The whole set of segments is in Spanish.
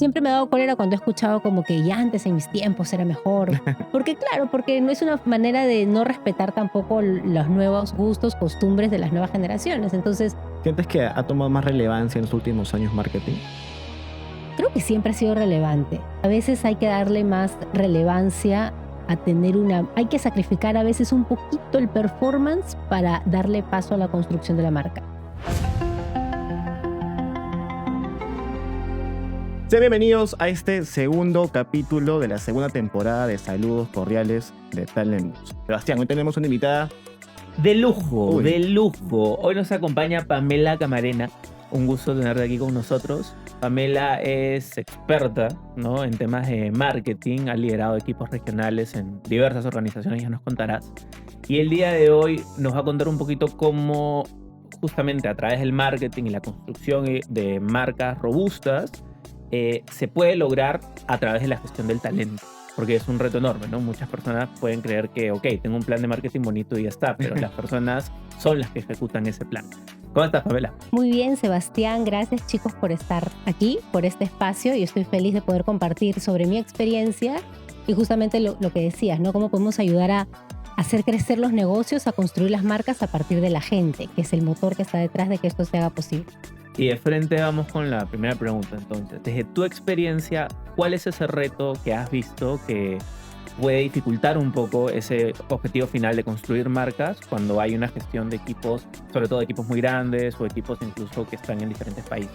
siempre me ha dado cólera cuando he escuchado como que ya antes en mis tiempos era mejor. Porque claro, porque no es una manera de no respetar tampoco los nuevos gustos, costumbres de las nuevas generaciones. Entonces, ¿Sientes que ha tomado más relevancia en los últimos años marketing? creo que siempre ha sido relevante. A veces hay que darle más relevancia a tener hay que sacrificar a veces un poquito el performance para darle paso a la construcción de la marca. Sean bienvenidos a este segundo capítulo de la segunda temporada de Saludos Cordiales de Talent News. Sebastián, hoy tenemos una invitada de lujo, Uy. de lujo. Hoy nos acompaña Pamela Camarena. Un gusto tenerte aquí con nosotros. Pamela es experta, ¿no?, en temas de marketing, ha liderado equipos regionales en diversas organizaciones, ya nos contarás. Y el día de hoy nos va a contar un poquito cómo justamente a través del marketing y la construcción de marcas robustas se puede lograr a través de la gestión del talento. Porque es un reto enorme, ¿no? Muchas personas pueden creer que, ok, tengo un plan de marketing bonito y ya está, pero las personas son las que ejecutan ese plan. ¿Cómo estás, Pamela? Muy bien, Sebastián. Gracias, chicos, por estar aquí, por este espacio. Y estoy feliz de poder compartir sobre mi experiencia y justamente lo que decías, ¿no? Cómo podemos ayudar a hacer crecer los negocios, a construir las marcas a partir de la gente, que es el motor que está detrás de que esto se haga posible. Y de frente vamos con la primera pregunta, entonces. Desde tu experiencia, ¿cuál es ese reto que has visto que puede dificultar un poco ese objetivo final de construir marcas cuando hay una gestión de equipos, sobre todo equipos muy grandes o equipos incluso que están en diferentes países?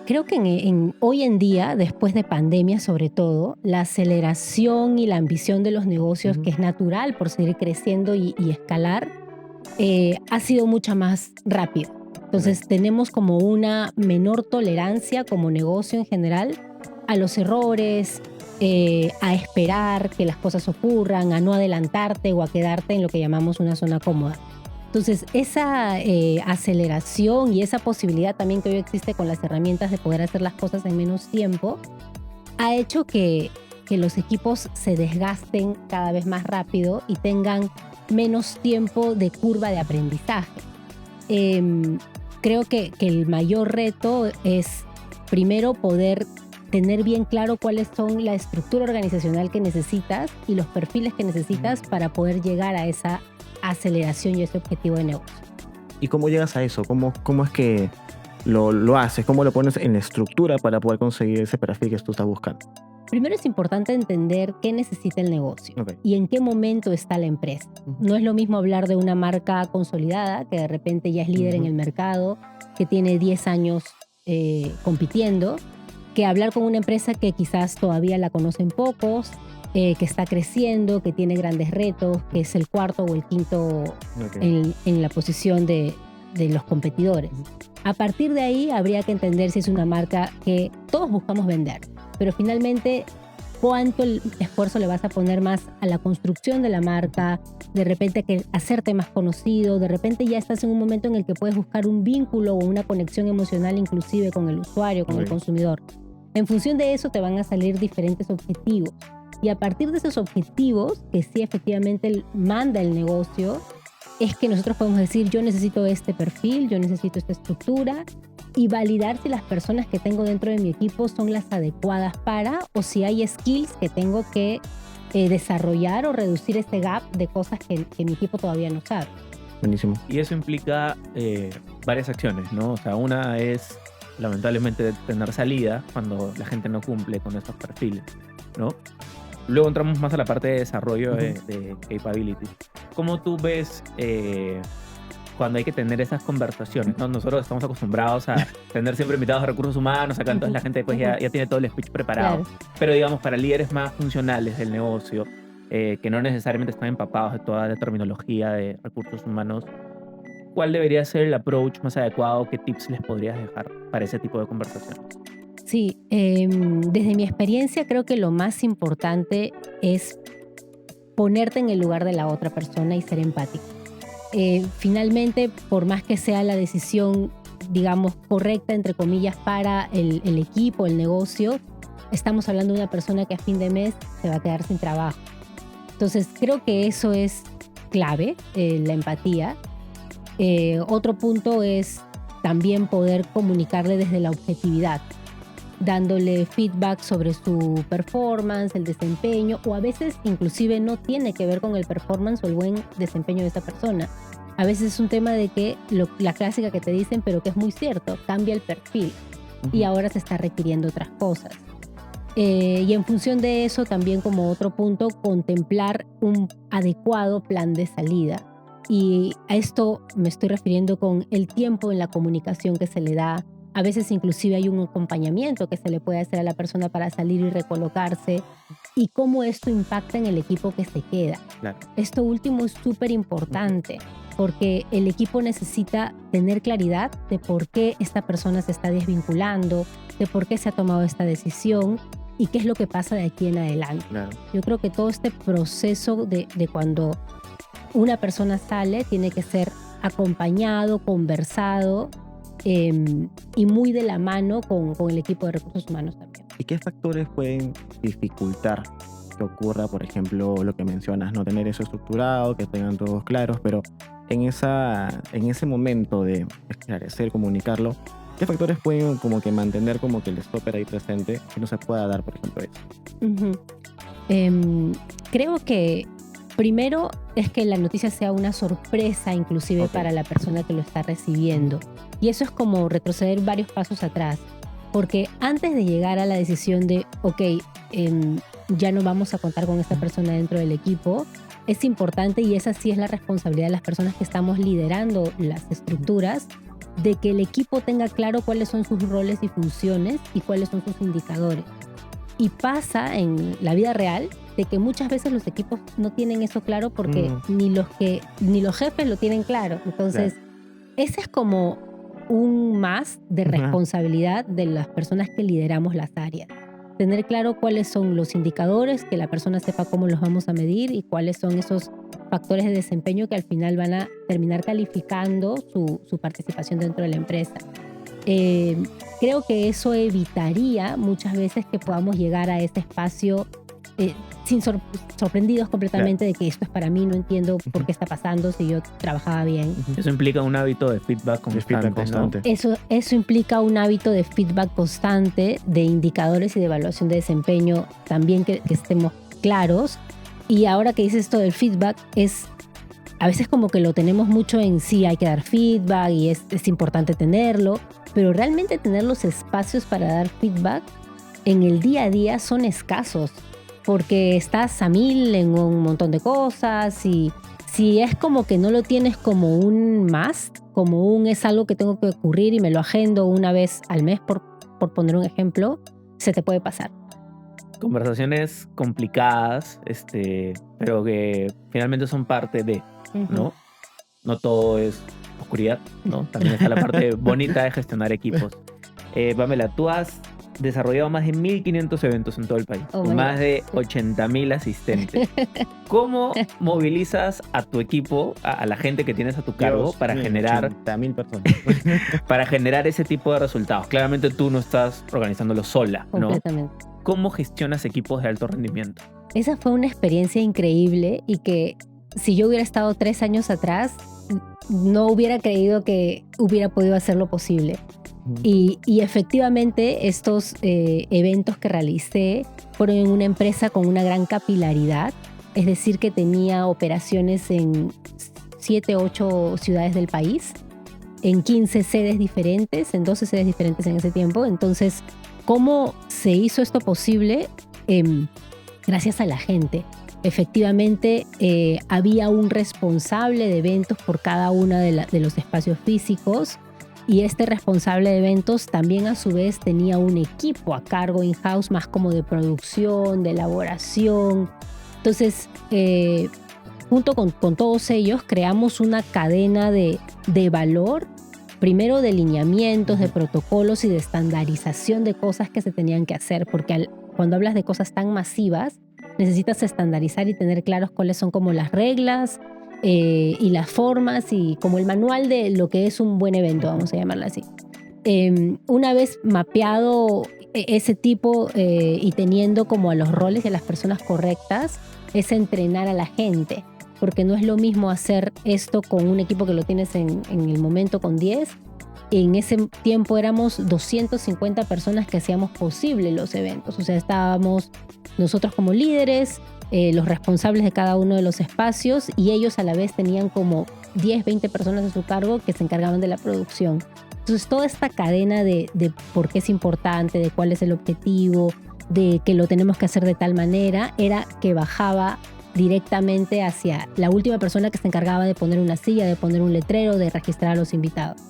Creo que hoy en día, después de pandemia sobre todo, la aceleración y la ambición de los negocios, que es natural por seguir creciendo y escalar, ha sido mucho más rápido. Entonces tenemos como una menor tolerancia como negocio en general a los errores, a esperar que las cosas ocurran, a no adelantarte o a quedarte en lo que llamamos una zona cómoda. Entonces esa aceleración y esa posibilidad también que hoy existe con las herramientas de poder hacer las cosas en menos tiempo ha hecho que los equipos se desgasten cada vez más rápido y tengan menos tiempo de curva de aprendizaje. Creo que el mayor reto es primero poder tener bien claro cuáles son la estructura organizacional que necesitas y los perfiles que necesitas para poder llegar a esa aceleración y ese objetivo de negocio. ¿Y cómo llegas a eso? ¿Cómo es que lo haces? ¿Cómo lo pones en la estructura para poder conseguir ese perfil que tú estás buscando? Primero es importante entender qué necesita el negocio Okay. y en qué momento está la empresa. No es lo mismo hablar de una marca consolidada que de repente ya es líder en el mercado, que tiene 10 años compitiendo, que hablar con una empresa que quizás todavía la conocen pocos, que está creciendo, que tiene grandes retos, que es el cuarto o el quinto en la posición de los competidores. A partir de ahí habría que entender si es una marca que todos buscamos vender, pero finalmente cuánto esfuerzo le vas a poner más a la construcción de la marca, de repente que hacerte más conocido, de repente ya estás en un momento en el que puedes buscar un vínculo o una conexión emocional inclusive con el usuario, con el consumidor. En función de eso te van a salir diferentes objetivos y a partir de esos objetivos, que sí efectivamente manda el negocio, es que nosotros podemos decir yo necesito este perfil, yo necesito esta estructura y validar si las personas que tengo dentro de mi equipo son las adecuadas para o si hay skills que tengo que desarrollar o reducir este gap de cosas que mi equipo todavía no sabe. Buenísimo. Y eso implica varias acciones, ¿no? O sea, una es lamentablemente tener salida cuando la gente no cumple con esos perfiles, ¿no? Luego entramos más a la parte de desarrollo de capabilities. ¿Cómo tú ves cuando hay que tener esas conversaciones, ¿no? Nosotros estamos acostumbrados a tener siempre invitados a recursos humanos, acá entonces la gente después ya tiene todo el speech preparado. Claro. Pero digamos, para líderes más funcionales del negocio, que no necesariamente están empapados de toda la terminología de recursos humanos, ¿cuál debería ser el approach más adecuado? ¿Qué tips les podrías dejar para ese tipo de conversaciones? Sí, desde mi experiencia creo que lo más importante es ponerte en el lugar de la otra persona y ser empático. Finalmente, por más que sea la decisión, digamos, correcta, entre comillas, para el equipo, el negocio, estamos hablando de una persona que a fin de mes se va a quedar sin trabajo. Entonces, creo que eso es clave, la empatía. Otro punto es también poder comunicarle desde la objetividad. dándole feedback sobre su performance, el desempeño, o a veces inclusive no tiene que ver con el performance o el buen desempeño de esa persona. A veces es un tema de que la clásica que te dicen, pero que es muy cierto, cambia el perfil y ahora se está requiriendo otras cosas. Y en función de eso, también como otro punto, contemplar un adecuado plan de salida. Y a esto me estoy refiriendo con el tiempo en la comunicación que se le da. A veces inclusive hay un acompañamiento que se le puede hacer a la persona para salir y recolocarse, y cómo esto impacta en el equipo que se queda. Claro. Esto último es súper importante, porque el equipo necesita tener claridad de por qué esta persona se está desvinculando, de por qué se ha tomado esta decisión y qué es lo que pasa de aquí en adelante. Claro. Yo creo que todo este proceso de cuando una persona sale tiene que ser acompañado, conversado, y muy de la mano con el equipo de recursos humanos también. ¿Y qué factores pueden dificultar que ocurra, por ejemplo, lo que mencionas, no tener eso estructurado, que tengan todos claros, pero en ese momento de esclarecer, comunicarlo, ¿qué factores pueden como que mantener como que el stopper ahí presente y no se pueda dar, por ejemplo, eso? Creo que primero es que la noticia sea una sorpresa inclusive para la persona que lo está recibiendo. Y eso es como retroceder varios pasos atrás. Porque antes de llegar a la decisión de, ya no vamos a contar con esta persona dentro del equipo, es importante, y esa sí es la responsabilidad de las personas que estamos liderando las estructuras, de que el equipo tenga claro cuáles son sus roles y funciones y cuáles son sus indicadores. Y pasa en la vida real de que muchas veces los equipos no tienen eso claro porque ni los jefes lo tienen claro. Entonces, ese es como un más de responsabilidad de las personas que lideramos las áreas. Tener claro cuáles son los indicadores, que la persona sepa cómo los vamos a medir y cuáles son esos factores de desempeño que al final van a terminar calificando su participación dentro de la empresa. Creo que eso evitaría muchas veces que podamos llegar a ese espacio sin sorprendidos completamente de que esto es para mí, no entiendo por qué está pasando si yo trabajaba bien. Eso implica un hábito de feedback constante. ¿No? Eso implica un hábito de feedback constante, de indicadores y de evaluación de desempeño también que estemos claros. Y ahora que dices esto del feedback, a veces como que lo tenemos mucho en sí, hay que dar feedback y es importante tenerlo, pero realmente tener los espacios para dar feedback en el día a día son escasos, porque estás a mil en un montón de cosas, y si es como que no lo tienes como un must, como es algo que tengo que ocurrir y me lo agendo una vez al mes, por poner un ejemplo, se te puede pasar. Conversaciones complicadas, pero que finalmente son parte de, ¿no? No todo es oscuridad, ¿no? También está la parte bonita de gestionar equipos. Pamela, tú has desarrollado más de 1.500 eventos en todo el país, con más de 80.000 asistentes. ¿Cómo movilizas a tu equipo, a la gente que tienes a tu cargo, para generar 80.000 personas? Para generar ese tipo de resultados? Claramente tú no estás organizándolo sola, ¿no? Completamente. ¿Cómo gestionas equipos de alto rendimiento? Esa fue una experiencia increíble, y que si yo hubiera estado 3 años atrás, no hubiera creído que hubiera podido hacerlo posible. Y efectivamente estos eventos que realicé fueron en una empresa con una gran capilaridad, es decir, que tenía operaciones en 7, 8 ciudades del país, en 15 sedes diferentes, en 12 sedes diferentes en ese tiempo. Entonces, ¿cómo se hizo esto posible? Gracias a la gente. Efectivamente, había un responsable de eventos por cada uno de los espacios físicos, y este responsable de eventos también a su vez tenía un equipo a cargo in-house, más como de producción, de elaboración. Entonces, junto con todos ellos creamos una cadena de valor, primero de lineamientos, de protocolos y de estandarización de cosas que se tenían que hacer, porque cuando hablas de cosas tan masivas, necesitas estandarizar y tener claros cuáles son como las reglas y las formas, y como el manual de lo que es un buen evento, vamos a llamarlo así. Una vez mapeado ese tipo y teniendo como a los roles y a las personas correctas, es entrenar a la gente, porque no es lo mismo hacer esto con un equipo que lo tienes en el momento con 10 en ese tiempo éramos 250 personas que hacíamos posible los eventos. O sea, estábamos nosotros como líderes, los responsables de cada uno de los espacios, y ellos a la vez tenían como 10, 20 personas a su cargo que se encargaban de la producción. Entonces, toda esta cadena de por qué es importante, de cuál es el objetivo, de que lo tenemos que hacer de tal manera, era que bajaba directamente hacia la última persona que se encargaba de poner una silla, de poner un letrero, de registrar a los invitados.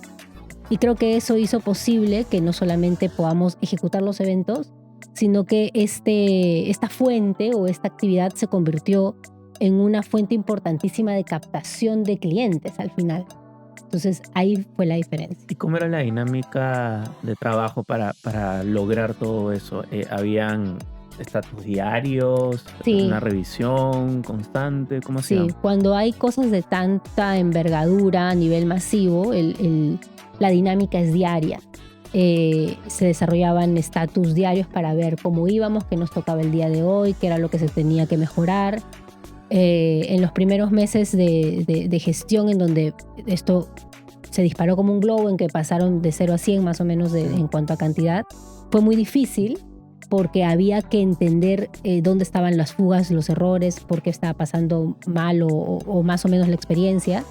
Y creo que eso hizo posible que no solamente podamos ejecutar los eventos, sino que esta fuente o esta actividad se convirtió en una fuente importantísima de captación de clientes al final. Entonces ahí fue la diferencia. ¿Y cómo era la dinámica de trabajo para lograr todo eso? ¿Habían estatus diarios? Sí. ¿Una revisión constante? ¿Cómo hacían? Sí, cuando hay cosas de tanta envergadura a nivel masivo, la dinámica es diaria. Se desarrollaban estatus diarios para ver cómo íbamos, qué nos tocaba el día de hoy, qué era lo que se tenía que mejorar. En los primeros meses de gestión, en donde esto se disparó como un globo, en que pasaron de 0 a 100 más o menos en cuanto a cantidad, fue muy difícil porque había que entender dónde estaban las fugas, los errores, por qué estaba pasando mal o más o menos la experiencia.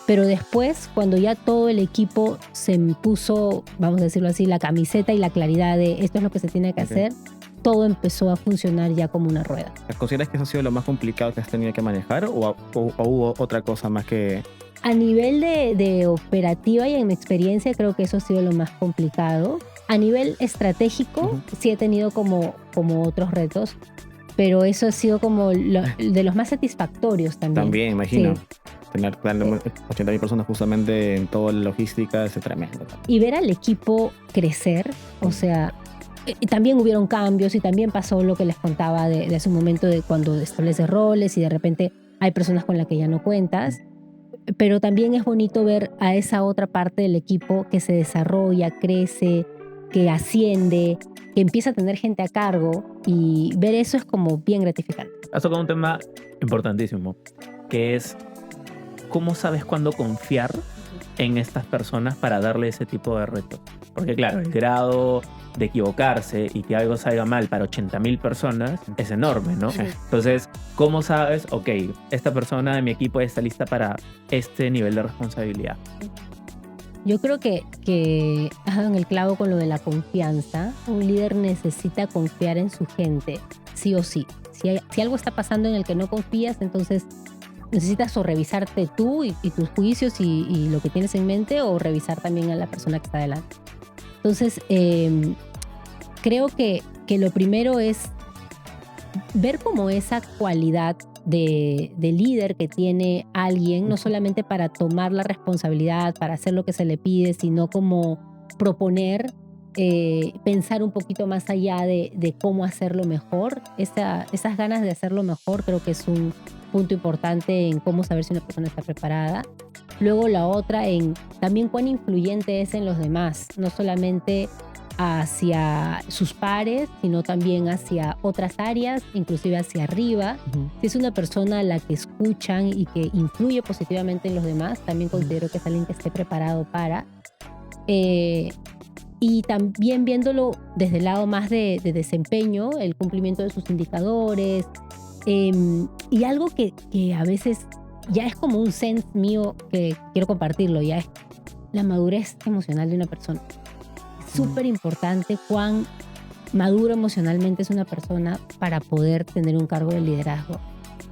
Pero después, cuando ya todo el equipo se puso, vamos a decirlo así, la camiseta y la claridad de esto es lo que se tiene que hacer, todo empezó a funcionar ya como una rueda. ¿Consideras que eso ha sido lo más complicado que has tenido que manejar o hubo otra cosa más que...? A nivel de operativa y en mi experiencia, creo que eso ha sido lo más complicado. A nivel estratégico, sí he tenido como otros retos, pero eso ha sido como de los más satisfactorios también. También, imagino. Sí. Tener 80.000 personas justamente en toda la logística es tremendo. Y ver al equipo crecer, o sea, también hubieron cambios y también pasó lo que les contaba de hace un momento, de cuando estableces roles y de repente hay personas con las que ya no cuentas. Pero también es bonito ver a esa otra parte del equipo que se desarrolla, crece, que asciende, que empieza a tener gente a cargo, y ver eso es como bien gratificante. Has tocado un tema importantísimo, que es cómo sabes cuándo confiar en estas personas para darle ese tipo de retos. Porque claro, el grado de equivocarse y que algo salga mal para 80.000 personas es enorme, ¿no? Sí. Entonces, ¿cómo sabes? Ok, esta persona de mi equipo está lista para este nivel de responsabilidad. Yo creo que has dado en el clavo con lo de la confianza. Un líder necesita confiar en su gente, sí o sí. Si algo está pasando en el que no confías, entonces necesitas o revisarte tú y tus juicios y lo que tienes en mente, o revisar también a la persona que está delante. Entonces, creo que lo primero es ver como esa cualidad de líder que tiene alguien, no solamente para tomar la responsabilidad, para hacer lo que se le pide, sino como proponer, pensar un poquito más allá de cómo hacerlo mejor. Esas ganas de hacerlo mejor creo que es un punto importante en cómo saber si una persona está preparada. Luego la otra en también cuán influyente es en los demás, no solamente hacia sus pares, sino también hacia otras áreas, inclusive hacia arriba. Si es una persona a la que escuchan y que influye positivamente en los demás, también considero que es alguien que esté preparado para. Y también viéndolo desde el lado más de desempeño, el cumplimiento de sus indicadores, y algo que a veces ya es como un sense mío que quiero compartirlo, ya es la madurez emocional de una persona. Es súper importante cuán maduro emocionalmente es una persona para poder tener un cargo de liderazgo.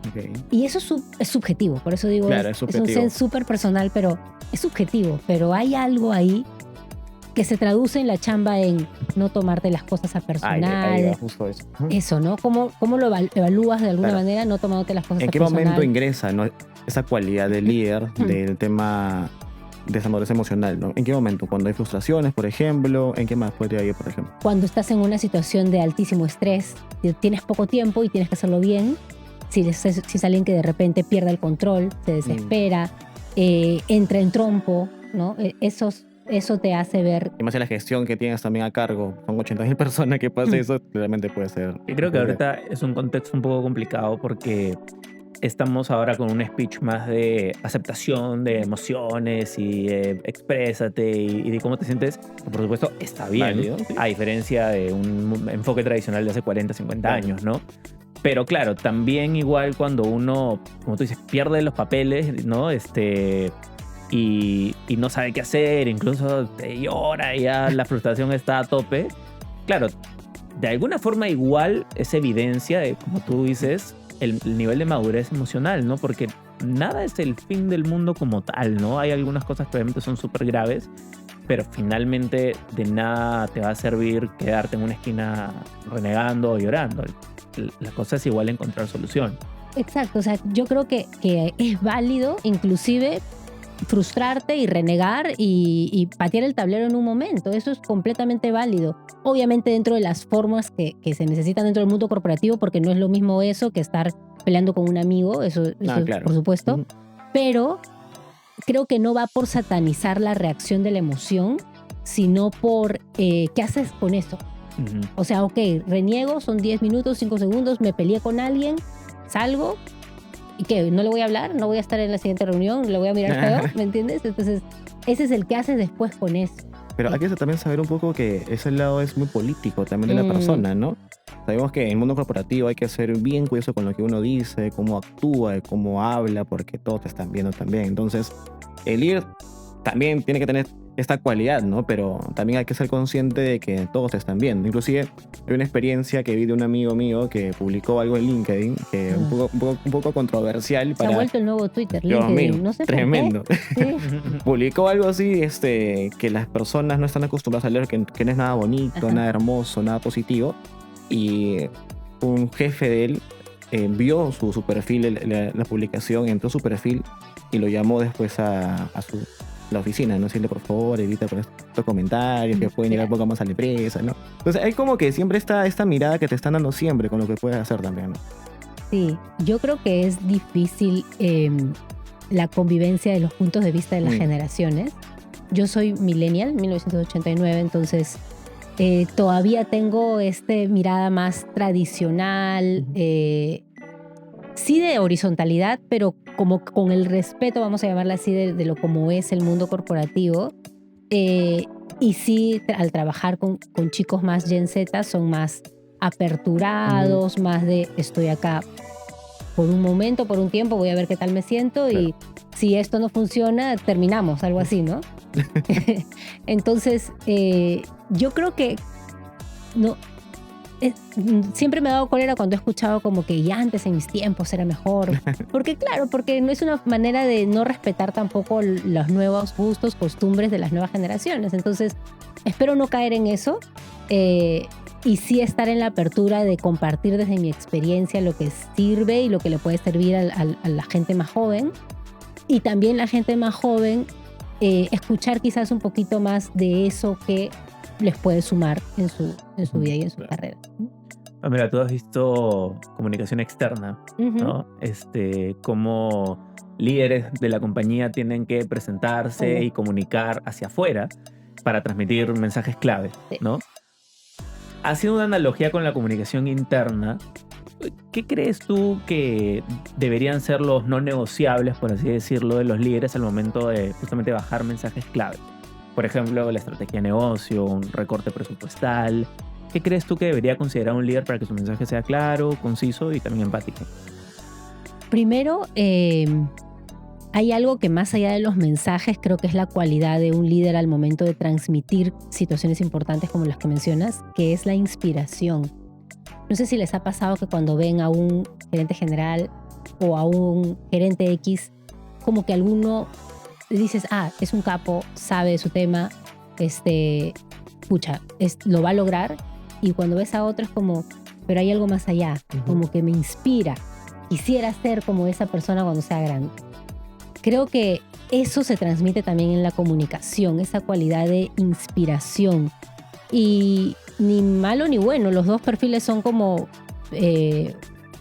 Okay. Y eso es subjetivo, por eso digo, claro, es un sense súper personal, pero es subjetivo, pero hay algo ahí que se traduce en la chamba en no tomarte las cosas a personal. Ahí va, justo eso. Eso, ¿no? ¿Cómo lo evalúas de alguna manera no tomándote las cosas a personal? ¿En qué momento ingresa, ¿no?, esa cualidad de líder del tema de esa madurez emocional, ¿no? ¿En qué momento? Cuando hay frustraciones, por ejemplo. ¿En qué más podría ir, por ejemplo? Cuando estás en una situación de altísimo estrés, tienes poco tiempo y tienes que hacerlo bien. Si es alguien que de repente pierde el control, se desespera, entra en trompo, ¿no? Eso te hace ver. Y más en la gestión que tienes también a cargo. Son 80.000 personas que pase eso, realmente puede ser. Y creo que ahorita es un contexto un poco complicado porque estamos ahora con un speech más de aceptación de emociones y exprésate y de cómo te sientes, que por supuesto está bien, Válido, sí. a diferencia de un enfoque tradicional de hace 40, 50 Claro. años, ¿no? Pero claro, también igual cuando uno, como tú dices, pierde los papeles, ¿no? Y no sabe qué hacer, incluso llora y ya la frustración está a tope. Claro, de alguna forma igual es evidencia de, como tú dices, el nivel de madurez emocional, ¿no? Porque nada es el fin del mundo como tal, ¿no? Hay algunas cosas que obviamente son súper graves, pero finalmente de nada te va a servir quedarte en una esquina renegando o llorando. La cosa es igual encontrar solución. Exacto, o sea, yo creo que es válido inclusive frustrarte y renegar y patear el tablero en un momento. Eso es completamente válido. Obviamente dentro de las formas que se necesitan dentro del mundo corporativo, porque no es lo mismo eso que estar peleando con un amigo, eso Claro. por supuesto. Ujú. Pero creo que no va por satanizar la reacción de la emoción, sino por qué haces con eso. Ujú. O sea, ok, reniego, son 10 minutos, 5 segundos, me peleé con alguien, salgo, ¿y qué? ¿No le voy a hablar? ¿No voy a estar en la siguiente reunión? ¿Le voy a mirar feo? ¿Me entiendes? Entonces, ese es el que haces después con eso. Pero hay que también saber un poco que ese lado es muy político también de la persona, ¿no? Sabemos que en el mundo corporativo hay que ser bien cuidadoso con lo que uno dice, cómo actúa, cómo habla, porque todos te están viendo también. Entonces, el líder también tiene que tener esta cualidad, ¿no? Pero también hay que ser consciente de que todos te están viendo. Inclusive, hay una experiencia que vi de un amigo mío que publicó algo en LinkedIn, que un poco controversial. Se ha vuelto el nuevo Twitter, Dios LinkedIn. mío, No sé tremendo. por qué. Sí. Publicó algo así, que las personas no están acostumbradas a leer, que no es nada bonito, Ajá. nada hermoso, nada positivo. Y un jefe de él vio su perfil, la publicación, entró a su perfil y lo llamó después a la oficina, ¿no? Decirle, por favor, evita con estos comentarios que pueden llegar un poco más a la empresa, ¿no? Entonces hay como que siempre está esta mirada que te están dando siempre con lo que puedes hacer también, ¿no? Sí, yo creo que es difícil la convivencia de los puntos de vista de las generaciones. Yo soy millennial, 1989, entonces todavía tengo mirada más tradicional, sí de horizontalidad, pero como con el respeto, vamos a llamarla así, de lo como es el mundo corporativo. Y sí, al trabajar con chicos más Gen Z, son más aperturados, más de estoy acá por un momento, por un tiempo, voy a ver qué tal me siento y si esto no funciona, terminamos, algo así, ¿no? Entonces, yo creo que no, siempre me he dado cólera cuando he escuchado como que ya antes en mis tiempos era mejor. Porque claro, porque no es una manera de no respetar tampoco los nuevos gustos, costumbres de las nuevas generaciones. Entonces, espero no caer en eso. Y sí estar en la apertura de compartir desde mi experiencia lo que sirve y lo que le puede servir a la gente más joven. Y también la gente más joven, escuchar quizás un poquito más de eso que les puede sumar en su vida y en su carrera. Mira, tú has visto comunicación externa, ¿no? Cómo líderes de la compañía tienen que presentarse y comunicar hacia afuera para transmitir mensajes clave, ¿no? Haciendo una analogía con la comunicación interna, ¿qué crees tú que deberían ser los no negociables, por así decirlo, de los líderes al momento de justamente bajar mensajes clave? Por ejemplo, la estrategia de negocio, un recorte presupuestal. ¿Qué crees tú que debería considerar un líder para que su mensaje sea claro, conciso y también empático? Primero, hay algo que más allá de los mensajes creo que es la cualidad de un líder al momento de transmitir situaciones importantes como las que mencionas, que es la inspiración. No sé si les ha pasado que cuando ven a un gerente general o a un gerente X, como que alguno dices, es un capo, sabe de su tema, lo va a lograr, y cuando ves a otro es como, pero hay algo más allá, como que me inspira, quisiera ser como esa persona cuando sea grande. Creo que eso se transmite también en la comunicación, esa cualidad de inspiración, y ni malo ni bueno, los dos perfiles son como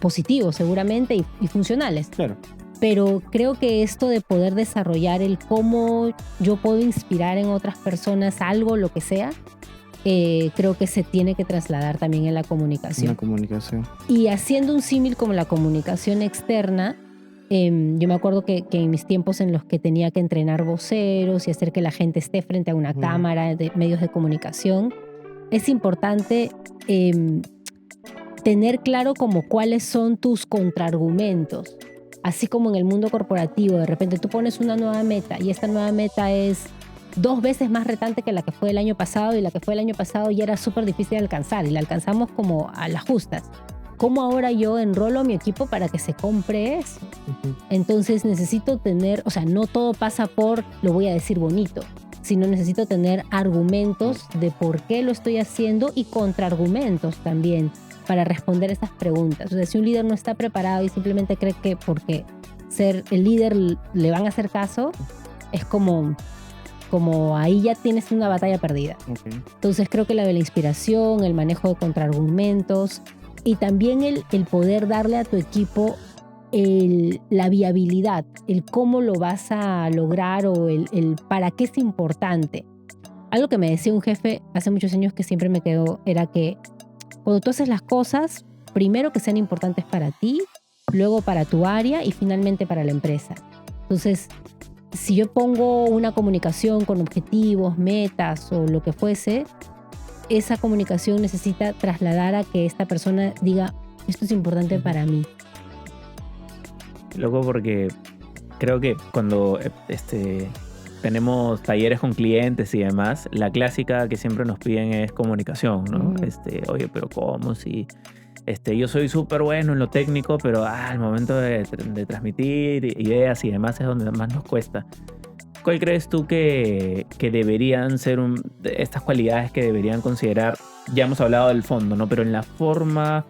positivos seguramente y funcionales. Claro. Pero creo que esto de poder desarrollar el cómo yo puedo inspirar en otras personas algo, lo que sea, creo que se tiene que trasladar también en la comunicación. Una comunicación. Y haciendo un símil como la comunicación externa, Yo me acuerdo que en mis tiempos en los que tenía que entrenar voceros y hacer que la gente esté frente a una cámara de medios de comunicación, es importante tener claro como cuáles son tus contraargumentos. Así como en el mundo corporativo, de repente tú pones una nueva meta y esta nueva meta es 2 veces más retante que la que fue el año pasado, y la que fue el año pasado ya era súper difícil de alcanzar y la alcanzamos como a las justas. ¿Cómo ahora yo enrolo a mi equipo para que se compre eso? Entonces necesito tener, o sea, no todo pasa por lo voy a decir bonito, sino necesito tener argumentos de por qué lo estoy haciendo y contraargumentos también para responder esas preguntas. O sea, si un líder no está preparado y simplemente cree que porque ser el líder le van a hacer caso, es como ahí ya tienes una batalla perdida. Entonces creo que la de la inspiración, el manejo de contraargumentos y también el poder darle a tu equipo la viabilidad, el cómo lo vas a lograr o el para qué es importante. Algo que me decía un jefe hace muchos años que siempre me quedó era que cuando tú haces las cosas, primero que sean importantes para ti, luego para tu área y finalmente para la empresa. Entonces, si yo pongo una comunicación con objetivos, metas o lo que fuese, esa comunicación necesita trasladar a que esta persona diga, esto es importante para mí. Loco, porque creo que cuando tenemos talleres con clientes y demás, la clásica que siempre nos piden es comunicación, ¿no? Oye, pero ¿cómo? Si yo soy súper bueno en lo técnico, pero al momento de transmitir ideas y demás es donde más nos cuesta. ¿Cuál crees tú que deberían ser estas cualidades que deberían considerar? Ya hemos hablado del fondo, ¿no? Pero en la forma,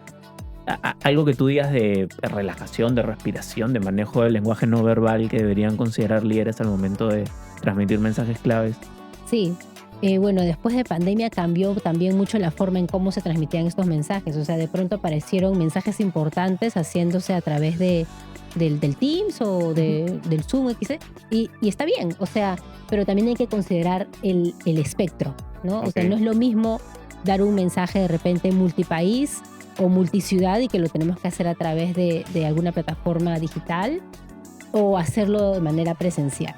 algo que tú digas de relajación, de respiración, de manejo del lenguaje no verbal que deberían considerar líderes al momento de transmitir mensajes claves. Sí. Bueno, después de pandemia cambió también mucho la forma en cómo se transmitían estos mensajes. O sea, de pronto aparecieron mensajes importantes haciéndose a través del Teams o del Zoom, etc. Y está bien, o sea, pero también hay que considerar el espectro, ¿no? O sea, no es lo mismo dar un mensaje de repente multipaís o multiciudad y que lo tenemos que hacer a través de alguna plataforma digital o hacerlo de manera presencial.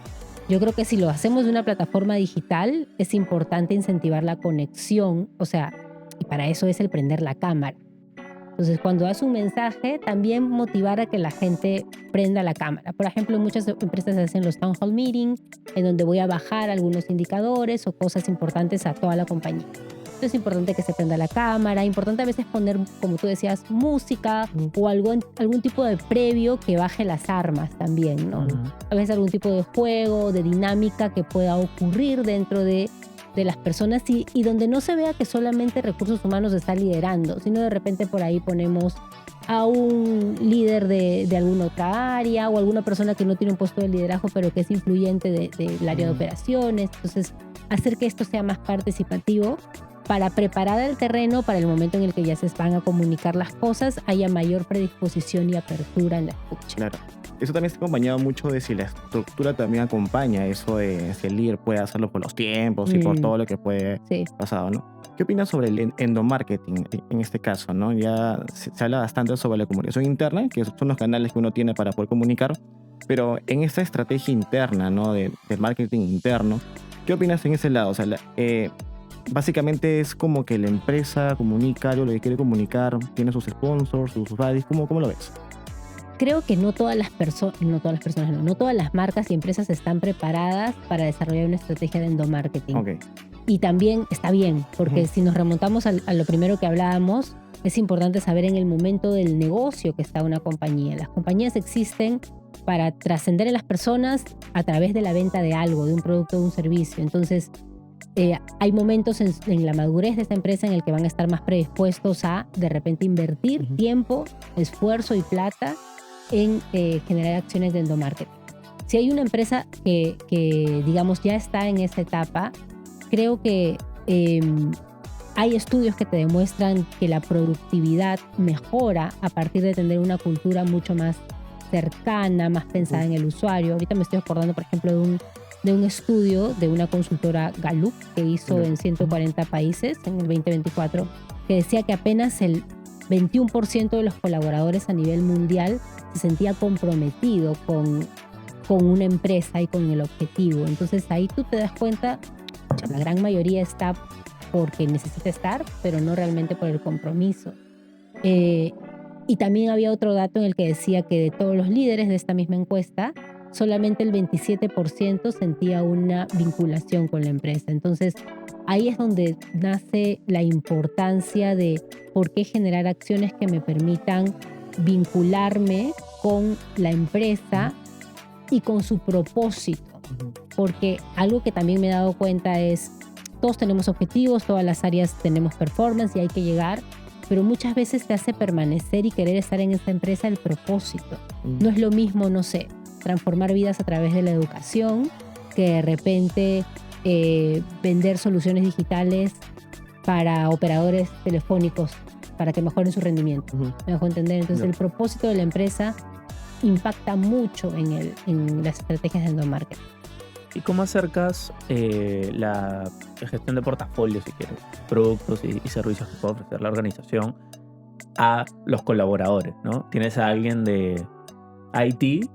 Yo creo que si lo hacemos de una plataforma digital, es importante incentivar la conexión, o sea, y para eso es el prender la cámara. Entonces, cuando das un mensaje, también motivar a que la gente prenda la cámara. Por ejemplo, muchas empresas hacen los town hall meetings, en donde voy a bajar algunos indicadores o cosas importantes a toda la compañía. Entonces es importante que se prenda la cámara, importante a veces poner, como tú decías, música o algún tipo de previo que baje las armas también, ¿no? A veces algún tipo de juego, de dinámica que pueda ocurrir dentro de las personas y donde no se vea que solamente recursos humanos está liderando, sino de repente por ahí ponemos a un líder de alguna otra área o alguna persona que no tiene un puesto de liderazgo pero que es influyente del área de operaciones. Entonces, hacer que esto sea más participativo para preparar el terreno para el momento en el que ya se van a comunicar las cosas, haya mayor predisposición y apertura en la escucha. Claro. Eso también está acompañado mucho de si la estructura también acompaña eso de si el líder puede hacerlo por los tiempos y por todo lo que puede pasado, ¿no? ¿Qué opinas sobre el endomarketing en este caso, ¿no? Ya se habla bastante sobre la comunicación interna, que son los canales que uno tiene para poder comunicar, pero en esta estrategia interna, ¿no? Del marketing interno, ¿qué opinas en ese lado? O sea, básicamente es como que la empresa comunica algo, lo que quiere comunicar, tiene sus sponsors, sus buddies, ¿cómo lo ves? Creo que no todas las marcas y empresas están preparadas para desarrollar una estrategia de endomarketing. Y también está bien, porque si nos remontamos a lo primero que hablábamos, es importante saber en el momento del negocio que está una compañía. Las compañías existen para trascender en las personas a través de la venta de algo, de un producto o de un servicio. Entonces, hay momentos en la madurez de esta empresa en el que van a estar más predispuestos a, de repente, invertir tiempo, esfuerzo y plata en generar acciones de endomarketing. Si hay una empresa que digamos, ya está en esa etapa, creo que hay estudios que te demuestran que la productividad mejora a partir de tener una cultura mucho más cercana, más pensada en el usuario. Ahorita me estoy acordando, por ejemplo, de un estudio de una consultora Gallup que hizo en 140 países en el 2024, que decía que apenas el 21% de los colaboradores a nivel mundial se sentía comprometido con una empresa y con el objetivo. Entonces ahí tú te das cuenta, la gran mayoría está porque necesita estar, pero no realmente por el compromiso. Y también había otro dato en el que decía que de todos los líderes de esta misma encuesta, solamente el 27% sentía una vinculación con la empresa. Entonces, ahí es donde nace la importancia de por qué generar acciones que me permitan vincularme con la empresa y con su propósito. Porque algo que también me he dado cuenta es, todos tenemos objetivos, todas las áreas tenemos performance y hay que llegar, pero muchas veces te hace permanecer y querer estar en esta empresa el propósito. No es lo mismo, no sé, transformar vidas a través de la educación que de repente vender soluciones digitales para operadores telefónicos para que mejoren su rendimiento. ¿Me dejo entender? Entonces el propósito de la empresa impacta mucho en las estrategias de endomarketing. ¿Y cómo acercas la gestión de portafolios, si quieres, productos y servicios que puede ofrecer la organización a los colaboradores, ¿no? Tienes a alguien de IT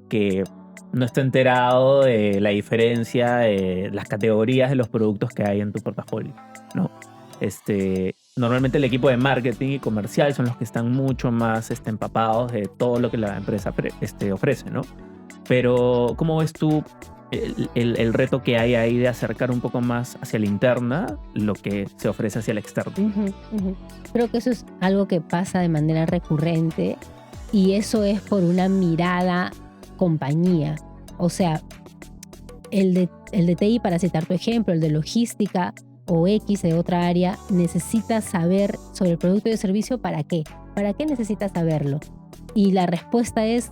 que no está enterado de la diferencia de las categorías de los productos que hay en tu portafolio, ¿no? Normalmente el equipo de marketing y comercial son los que están mucho más empapados de todo lo que la empresa ofrece, ¿no? Pero ¿cómo ves tú el reto que hay ahí de acercar un poco más hacia la interna lo que se ofrece hacia la externa? Creo que eso es algo que pasa de manera recurrente y eso es por una mirada compañía. O sea, el de TI, para citar tu ejemplo, el de logística o X de otra área, necesita saber sobre el producto y el servicio. ¿Para qué? ¿Para qué necesitas saberlo? Y la respuesta es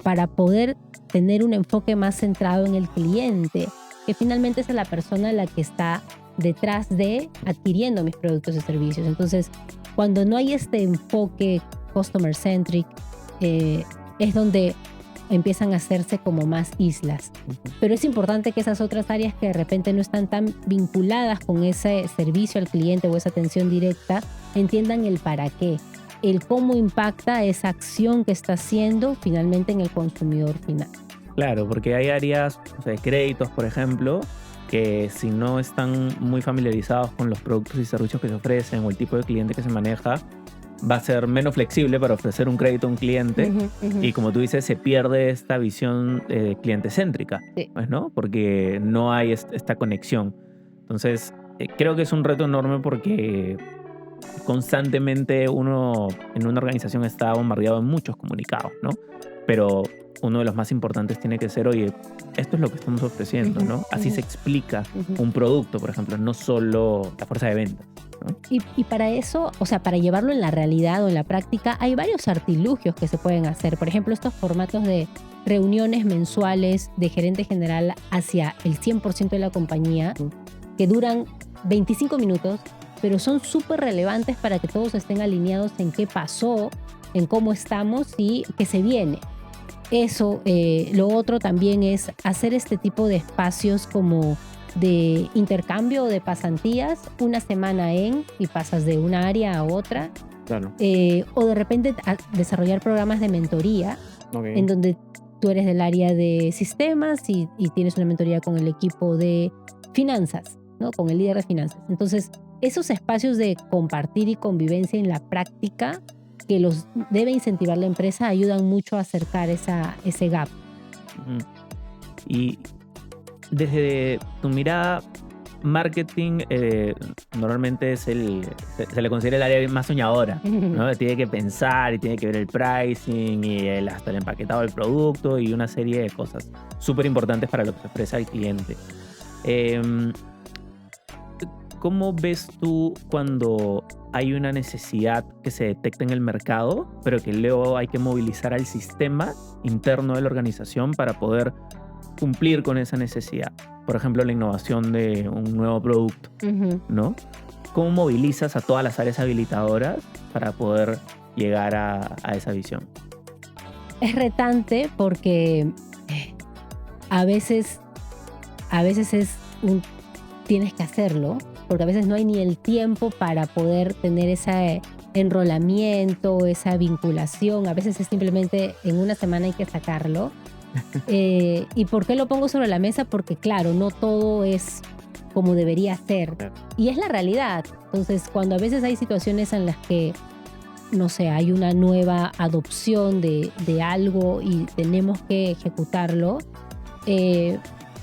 para poder tener un enfoque más centrado en el cliente, que finalmente es la persona la que está detrás de adquiriendo mis productos y servicios. Entonces, cuando no hay este enfoque customer centric, es donde empiezan a hacerse como más islas. Pero es importante que esas otras áreas que de repente no están tan vinculadas con ese servicio al cliente o esa atención directa, entiendan el para qué, el cómo impacta esa acción que está haciendo finalmente en el consumidor final. Claro, porque hay áreas, o sea, de créditos, por ejemplo, que si no están muy familiarizados con los productos y servicios que se ofrecen o el tipo de cliente que se maneja, va a ser menos flexible para ofrecer un crédito a un cliente y, como tú dices, se pierde esta visión cliente céntrica, pues, ¿no? Porque no hay esta conexión. Entonces, creo que es un reto enorme porque constantemente uno en una organización está bombardeado en muchos comunicados, ¿no? Pero uno de los más importantes tiene que ser, oye, esto es lo que estamos ofreciendo, ¿no? Así se explica un producto, por ejemplo, no solo la fuerza de ventas, ¿no? Y para eso, o sea, para llevarlo en la realidad o en la práctica, hay varios artilugios que se pueden hacer. Por ejemplo, estos formatos de reuniones mensuales de gerente general hacia el 100% de la compañía, que duran 25 minutos, pero son súper relevantes para que todos estén alineados en qué pasó, en cómo estamos y qué se viene. Eso, lo otro también es hacer este tipo de espacios como de intercambio de pasantías, una semana y pasas de una área a otra. Claro. O de repente desarrollar programas de mentoría, en donde tú eres del área de sistemas y tienes una mentoría con el equipo de finanzas, ¿no? Con el líder de finanzas. Entonces, esos espacios de compartir y convivencia en la práctica que los debe incentivar la empresa ayudan mucho a acercar ese gap. Y desde tu mirada, marketing normalmente se le considera el área más soñadora, ¿no? Tiene que pensar y tiene que ver el pricing y hasta el empaquetado del producto y una serie de cosas súper importantes para lo que se ofrece al cliente. ¿Cómo ves tú cuando hay una necesidad que se detecta en el mercado, pero que luego hay que movilizar al sistema interno de la organización para poder cumplir con esa necesidad? Por ejemplo, la innovación de un nuevo producto, ¿no? ¿Cómo movilizas a todas las áreas habilitadoras para poder llegar a esa visión? Es retante porque a veces tienes que hacerlo, porque a veces no hay ni el tiempo para poder tener enrolamiento, esa vinculación. A veces es simplemente en una semana hay que sacarlo. ¿Y por qué lo pongo sobre la mesa? Porque claro, no todo es como debería ser. Y es la realidad. Entonces, cuando a veces hay situaciones en las que, no sé, hay una nueva adopción de algo y tenemos que ejecutarlo,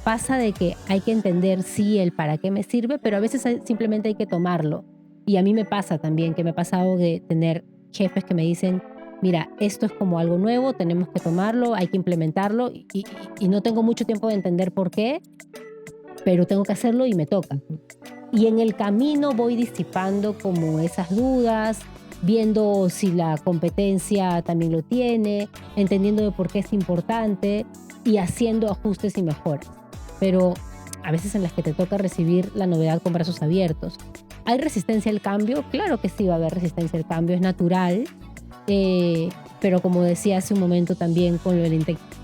pasa de que hay que entender sí el para qué me sirve, pero a veces simplemente hay que tomarlo. Y a mí me pasa también, que me ha pasado de tener jefes que me dicen, mira, esto es como algo nuevo, tenemos que tomarlo, hay que implementarlo y no tengo mucho tiempo de entender por qué, pero tengo que hacerlo y me toca. Y en el camino voy disipando como esas dudas, viendo si la competencia también lo tiene, entendiendo de por qué es importante y haciendo ajustes y mejoras. Pero a veces en las que te toca recibir la novedad con brazos abiertos. ¿Hay resistencia al cambio? Claro que sí va a haber resistencia al cambio, es natural. Pero como decía hace un momento también con lo de la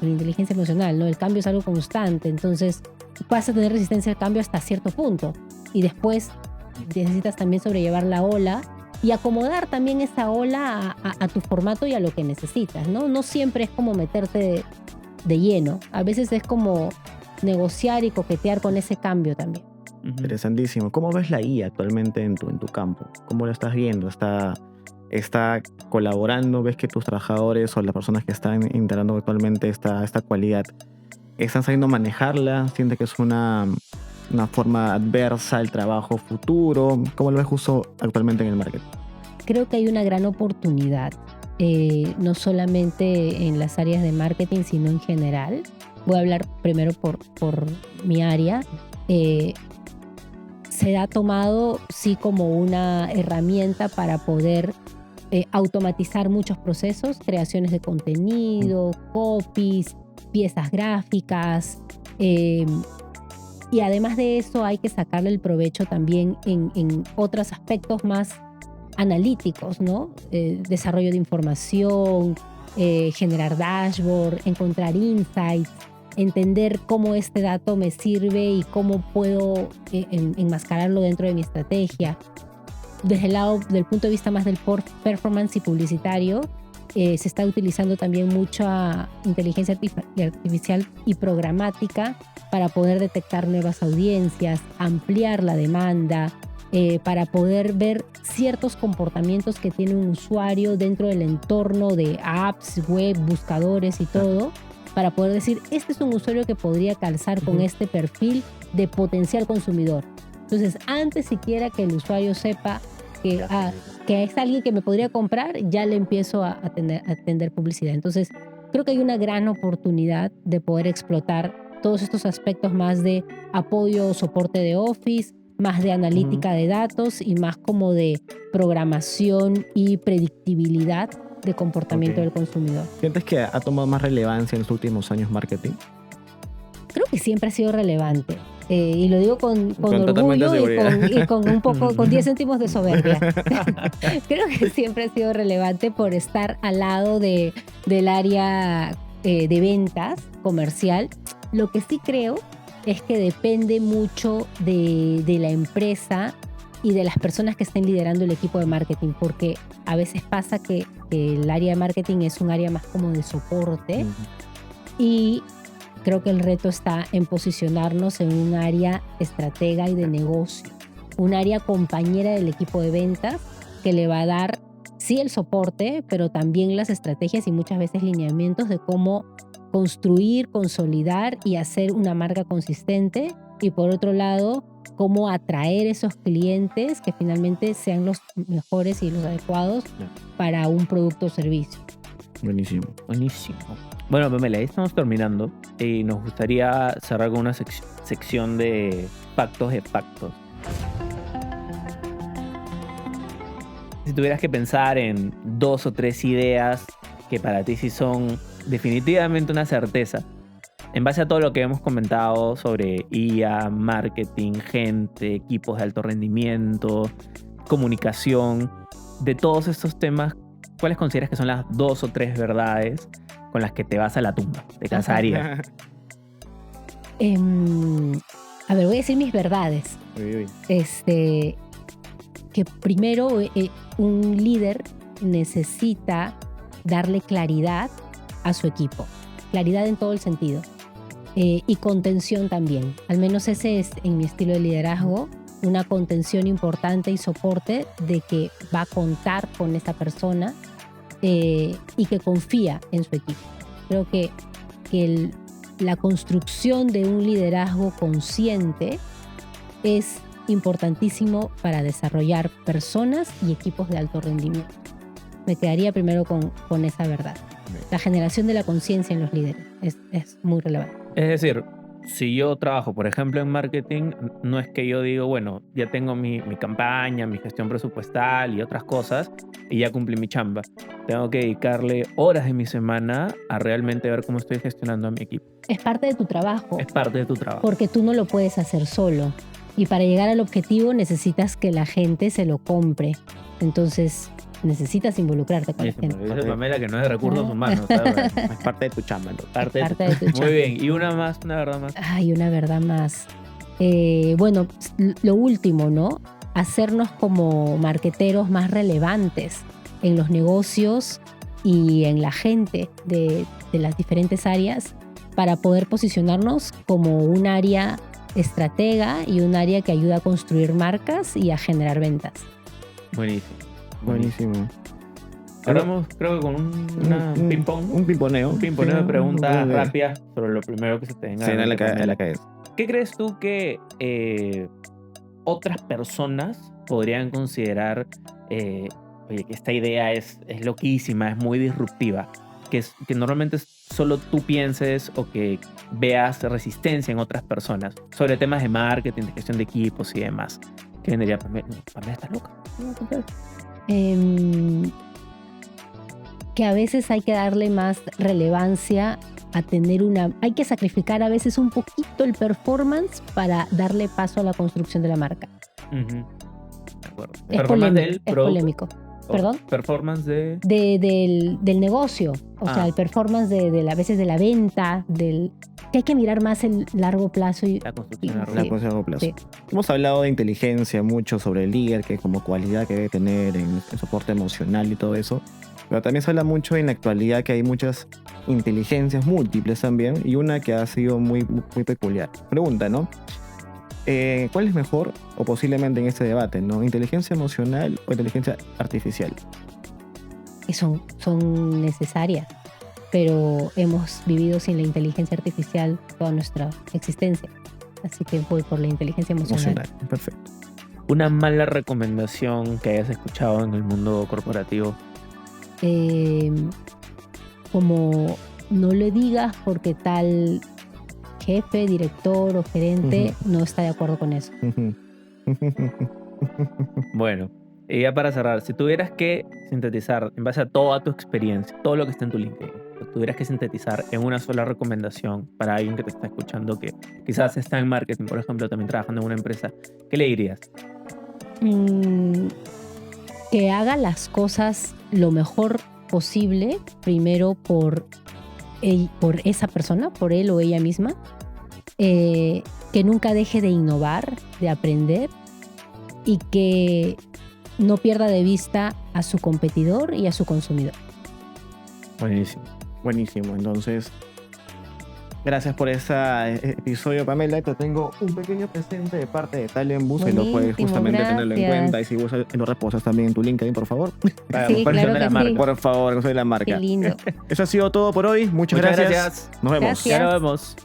inteligencia emocional, ¿no? El cambio es algo constante, entonces vas a tener resistencia al cambio hasta cierto punto y después necesitas también sobrellevar la ola y acomodar también esa ola a tu formato y a lo que necesitas, ¿no? No siempre es como meterte de lleno, a veces es como negociar y coquetear con ese cambio también. Interesantísimo. ¿Cómo ves la IA actualmente en tu campo? ¿Cómo la estás viendo? ¿Está colaborando? ¿Ves que tus trabajadores o las personas que están integrando actualmente esta cualidad están sabiendo manejarla? ¿Sientes que es una forma adversa al trabajo futuro? ¿Cómo lo ves justo actualmente en el marketing? Creo que hay una gran oportunidad, no solamente en las áreas de marketing, sino en general. Voy a hablar primero por mi área. Se ha tomado sí como una herramienta para poder automatizar muchos procesos, creaciones de contenido, copies, piezas gráficas, y además de eso hay que sacarle el provecho también en otros aspectos más analíticos, ¿no? Desarrollo de información, generar dashboard, encontrar insights, entender cómo este dato me sirve y cómo puedo enmascararlo dentro de mi estrategia. Desde el lado, del punto de vista más del performance y publicitario, se está utilizando también mucha inteligencia artificial y programática para poder detectar nuevas audiencias, ampliar la demanda, para poder ver ciertos comportamientos que tiene un usuario dentro del entorno de apps, web, buscadores y todo, para poder decir, este es un usuario que podría calzar con este perfil de potencial consumidor. Entonces, antes siquiera que el usuario sepa que es alguien que me podría comprar, ya le empiezo a atender publicidad. Entonces, creo que hay una gran oportunidad de poder explotar todos estos aspectos más de apoyo, soporte de Office, más de analítica de datos y más como de programación y predictibilidad de comportamiento del consumidor. ¿Sientes que ha tomado más relevancia en los últimos años marketing? Creo que siempre ha sido relevante. Y lo digo con orgullo y con un poco, con 10 céntimos de soberbia. Creo que siempre ha sido relevante por estar al lado del área de ventas comercial. Lo que sí creo es que depende mucho de la empresa y de las personas que estén liderando el equipo de marketing, porque a veces pasa que el área de marketing es un área más como de soporte y creo que el reto está en posicionarnos en un área estratega y de negocio, un área compañera del equipo de ventas que le va a dar sí el soporte, pero también las estrategias y muchas veces lineamientos de cómo construir, consolidar y hacer una marca consistente, y por otro lado, cómo atraer esos clientes que finalmente sean los mejores y los adecuados para un producto o servicio. Buenísimo. Buenísimo. Bueno, Pamela, ahí estamos terminando y nos gustaría cerrar con una sección de pactos de pactos. Si tuvieras que pensar en 2 o 3 ideas que para ti sí son definitivamente una certeza, en base a todo lo que hemos comentado sobre IA, marketing, gente, equipos de alto rendimiento, comunicación, de todos estos temas, ¿cuáles consideras que son las 2 o 3 verdades con las que te vas a la tumba? ¿Te casarías? A ver, voy a decir mis verdades. Uy. Que que primero un líder necesita darle claridad a su equipo. Claridad en todo el sentido. Y contención también. Al menos ese es, en mi estilo de liderazgo, una contención importante y soporte de que va a contar con esta persona y que confía en su equipo. Creo que la construcción de un liderazgo consciente es importantísimo para desarrollar personas y equipos de alto rendimiento. Me quedaría primero con esa verdad. La generación de la conciencia en los líderes es muy relevante. Es decir, si yo trabajo, por ejemplo, en marketing, no es que yo digo, bueno, ya tengo mi campaña, mi gestión presupuestal y otras cosas, y ya cumplí mi chamba. Tengo que dedicarle horas de mi semana a realmente ver cómo estoy gestionando a mi equipo. Es parte de tu trabajo. Es parte de tu trabajo. Porque tú no lo puedes hacer solo. Y para llegar al objetivo necesitas que la gente se lo compre. Entonces necesitas involucrarte con la gente. Dice Pamela que no es de recursos humanos, ¿sabes? Es parte de tu chamba, ¿no? Parte de tu chamba. Muy bien. Y una verdad más. Ay, una verdad más. Bueno, lo último, ¿no? Hacernos como marqueteros más relevantes en los negocios y en la gente de las diferentes áreas para poder posicionarnos como un área estratega y un área que ayuda a construir marcas y a generar ventas. Buenísimo. Ahora vamos, creo que con un ping-pong. Un pimponeo. Un pimponeo de preguntas rápidas sobre lo primero que se te venga a la cabeza. ¿Qué crees tú que otras personas podrían considerar, oye, que esta idea es loquísima, es muy disruptiva? Que normalmente solo tú pienses o que veas resistencia en otras personas sobre temas de marketing, de gestión de equipos y demás. ¿Qué vendría? Pamela está loca. Que a veces hay que darle más relevancia a tener hay que sacrificar a veces un poquito el performance para darle paso a la construcción de la marca. De acuerdo. Es polémico. ¿Perdón? Performance del negocio. O sea, el performance a veces de la venta, que hay que mirar más el largo plazo. La construcción a largo plazo. Sí. Hemos hablado de inteligencia mucho sobre el líder, que como cualidad que debe tener en soporte emocional y todo eso. Pero también se habla mucho en la actualidad que hay muchas inteligencias múltiples también y una que ha sido muy, muy peculiar. Pregunta, ¿no? ¿Cuál es mejor o posiblemente en este debate, ¿no? ¿Inteligencia emocional o inteligencia artificial? Y son necesarias, pero hemos vivido sin la inteligencia artificial toda nuestra existencia. Así que voy por la inteligencia emocional. Perfecto. Una mala recomendación que hayas escuchado en el mundo corporativo. Como no le digas porque tal jefe, director o gerente no está de acuerdo con eso. Bueno, y ya para cerrar, si tuvieras que sintetizar en base a toda tu experiencia, todo lo que está en tu LinkedIn, tuvieras que sintetizar en una sola recomendación para alguien que te está escuchando que quizás está en marketing, por ejemplo, también trabajando en una empresa, ¿qué le dirías? Que haga las cosas lo mejor posible, primero por esa persona, por él o ella misma, que nunca deje de innovar, de aprender y que no pierda de vista a su competidor y a su consumidor. Buenísimo. Entonces, gracias por ese episodio, Pamela. Te tengo un pequeño presente de parte de Talent Boost y lo puedes justamente tenerlo en cuenta. Y si vos lo reposas también en tu LinkedIn, por favor. Sí, claro que sí. Por favor, que soy la marca. Qué lindo. Eso ha sido todo por hoy. Muchas gracias. Nos vemos. Gracias. Ya nos vemos.